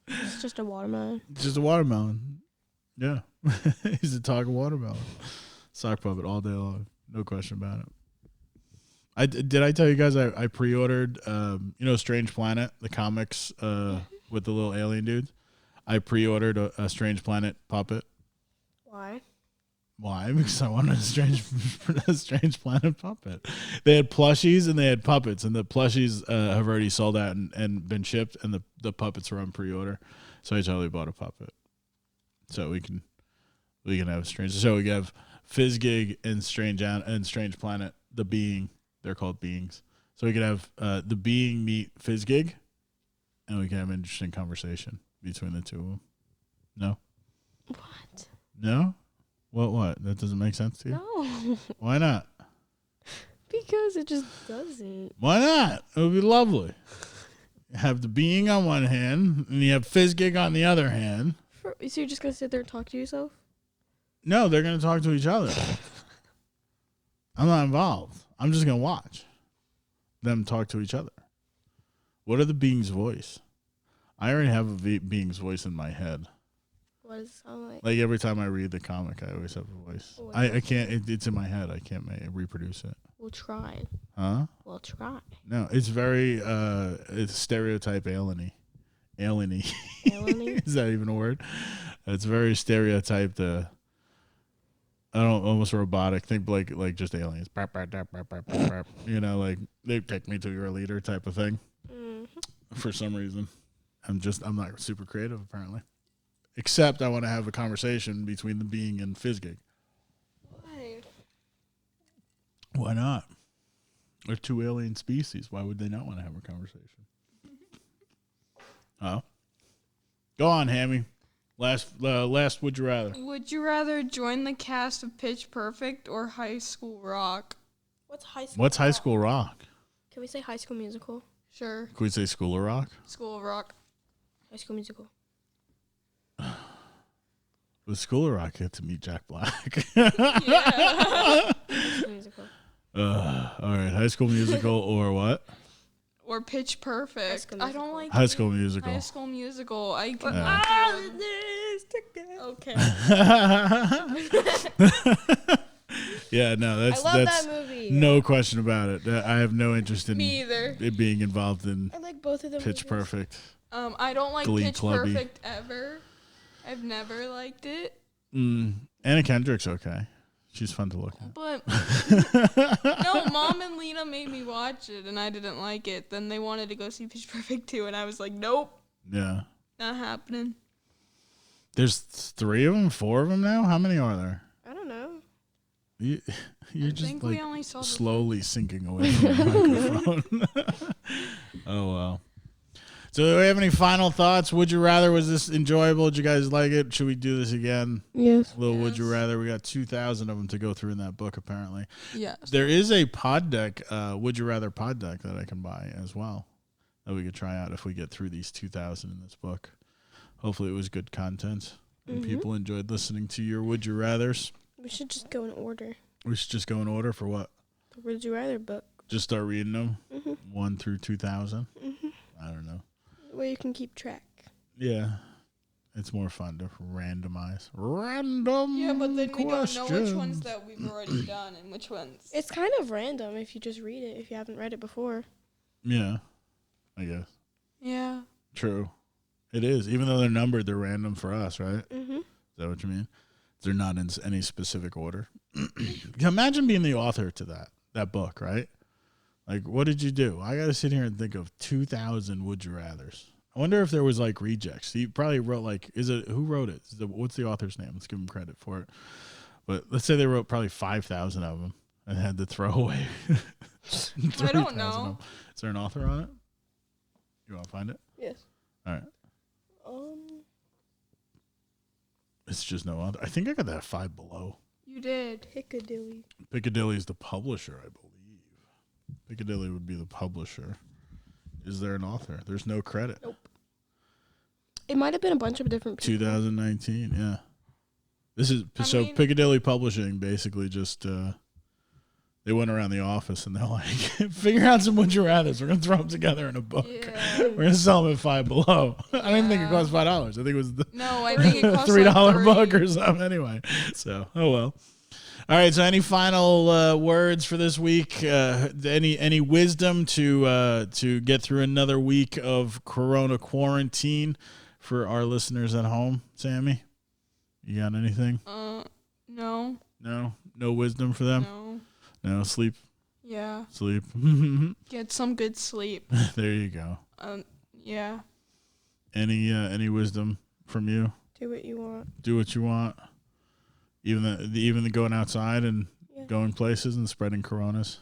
It's just a watermelon. Just a watermelon. Yeah. He's a talking watermelon. Sock puppet all day long. No question about it. Did I tell you guys I pre-ordered, Strange Planet, the comics with the little alien dudes? I pre-ordered a Strange Planet puppet. Why? Why? Because I wanted a Strange Planet puppet. They had plushies and they had puppets, and the plushies have already sold out and been shipped, and the puppets are on pre-order. So I totally bought a puppet. So we can have Strange. So we have Fizzgig and Strange Planet, the being. They're called beings. So we could have the being meet Fizzgig, and we can have an interesting conversation between the two of them. No? What? No? What? That doesn't make sense to you? No. Why not? Because it just doesn't. Why not? It would be lovely. You have the being on one hand, and you have Fizzgig on the other hand. So you're just gonna sit there and talk to yourself? No, they're going to talk to each other. I'm not involved. I'm just going to watch them talk to each other. What are the being's voice? I already have a being's voice in my head. What does it sound like? Like every time I read the comic, I always have a voice. What I can't. It's in my head. I can't reproduce it. We'll try. Huh? We'll try. No, it's very it's stereotype alieny. Alieny. Alieny? Is that even a word? It's very stereotyped. I don't almost robotic. Think like just aliens. Like they take me to your leader type of thing. For some reason, I'm not super creative apparently. Except I want to have a conversation between the being and Fizzgig. Why? Why not? They're two alien species. Why would they not want to have a conversation? Oh, go on, Hammy. Last. Would you rather? Would you rather join the cast of Pitch Perfect or High School Rock? What's high school? What's High School Rock? Can we say High School Musical? Sure. Can we say School of Rock? School of Rock. High School Musical. With School of Rock, you get to meet Jack Black. Yeah. High School Musical. All right, High School Musical or what? Or Pitch Perfect. School I don't Musical. like High School Musical. High School Musical. I can Okay. Yeah, no, that's I love that No question about it. I have no interest in Me either. it being involved in I like both of them. Pitch Perfect. I don't like Glee Pitch Clubby. Perfect ever. I've never liked it. Anna Kendrick's okay. She's fun to look at. But no, Mom and Lena made me watch it, and I didn't like it. Then they wanted to go see Pitch Perfect 2, and I was like, nope, Yeah. not happening. There's 3 of them, 4 of them now? How many are there? I don't know. You're I just think like we only saw the slowly sinking away from the microphone. Oh, well. So do we have any final thoughts? Would you rather? Was this enjoyable? Did you guys like it? Should we do this again? Yes. A little Would You Yes. Rather. We got 2,000 of them to go through in that book, apparently. Yes. There is a pod deck, Would You Rather pod deck that I can buy as well that we could try out if we get through these 2,000 in this book. Hopefully it was good content and people enjoyed listening to your Would You Rathers. We should just go in order. We should just go in order for what? The Would You Rather book. Just start reading them 1 through 2,000. I don't know. Where you can keep track. Yeah. It's more fun to randomize. Random Yeah, but then we don't know which questions. ones that we've already done and which ones. It's kind of random if you just read it, if you haven't read it before. Yeah, I guess. Yeah. True. It is. Even though they're numbered, they're random for us, right? Mm-hmm. Is that what you mean? They're not in any specific order. Imagine being the author to that book, right? Like, what did you do? I got to sit here and think of 2,000 Would You Rathers. I wonder if there was like rejects. You probably wrote like, who wrote it? What's the author's name? Let's give them credit for it. But let's say they wrote probably 5,000 of them and had to throw away 3,000 don't of know. them. Is there an author on it? You want to find it? Yes. All right. Um. It's just no author. I think I got that 5 below. You did. Piccadilly. Piccadilly is the publisher, I believe. Piccadilly would be the publisher. Is there an author? There's no credit. Nope. It might have been a bunch of different people. 2019, yeah. This is I mean- Piccadilly Publishing basically just they went around the office and they're like, figure out some Would You Rathers. We're gonna throw them together in a book. Yeah. We're gonna sell them at 5 below. I didn't think it Yeah. cost $5. I think it was the No, I think it cost $3 like book $3. or something anyway. So, oh well. All right. So, any final words for this week? Any wisdom to get through another week of Corona quarantine for our listeners at home? Sammy, you got anything? No. No wisdom for them. No sleep. Yeah. Sleep. Get some good sleep. There you go. Yeah. Any wisdom from you? Do what you want. Do what you want. Even the going outside and Yeah. going places and spreading coronas.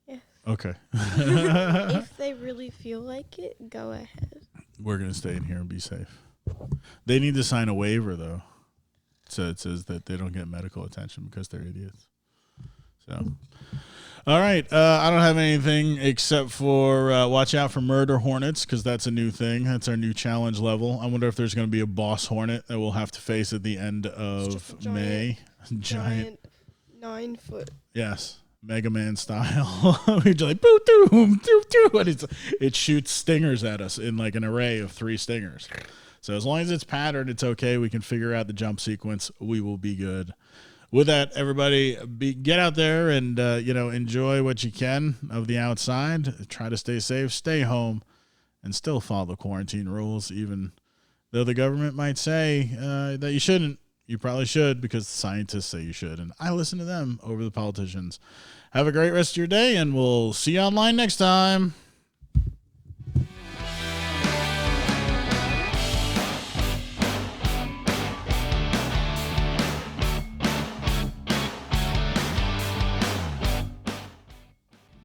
Yes. Okay. If they really feel like it, go ahead. We're gonna stay in here and be safe. They need to sign a waiver though, so it says that they don't get medical attention because they're idiots. So, all right. I don't have anything except for watch out for murder hornets because that's a new thing. That's our new challenge level. I wonder if there's going to be a boss hornet that we'll have to face at the end It's just of a May. Giant 9-foot. Yes, Mega Man style. We're just like boo doom doo doo, and it shoots stingers at us in like an array of 3 stingers. So as long as it's patterned, it's okay. We can figure out the jump sequence. We will be good. With that, everybody, get out there and enjoy what you can of the outside. Try to stay safe, stay home, and still follow the quarantine rules, even though the government might say that you shouldn't. You probably should because the scientists say you should, and I listen to them over the politicians. Have a great rest of your day, and we'll see you online next time.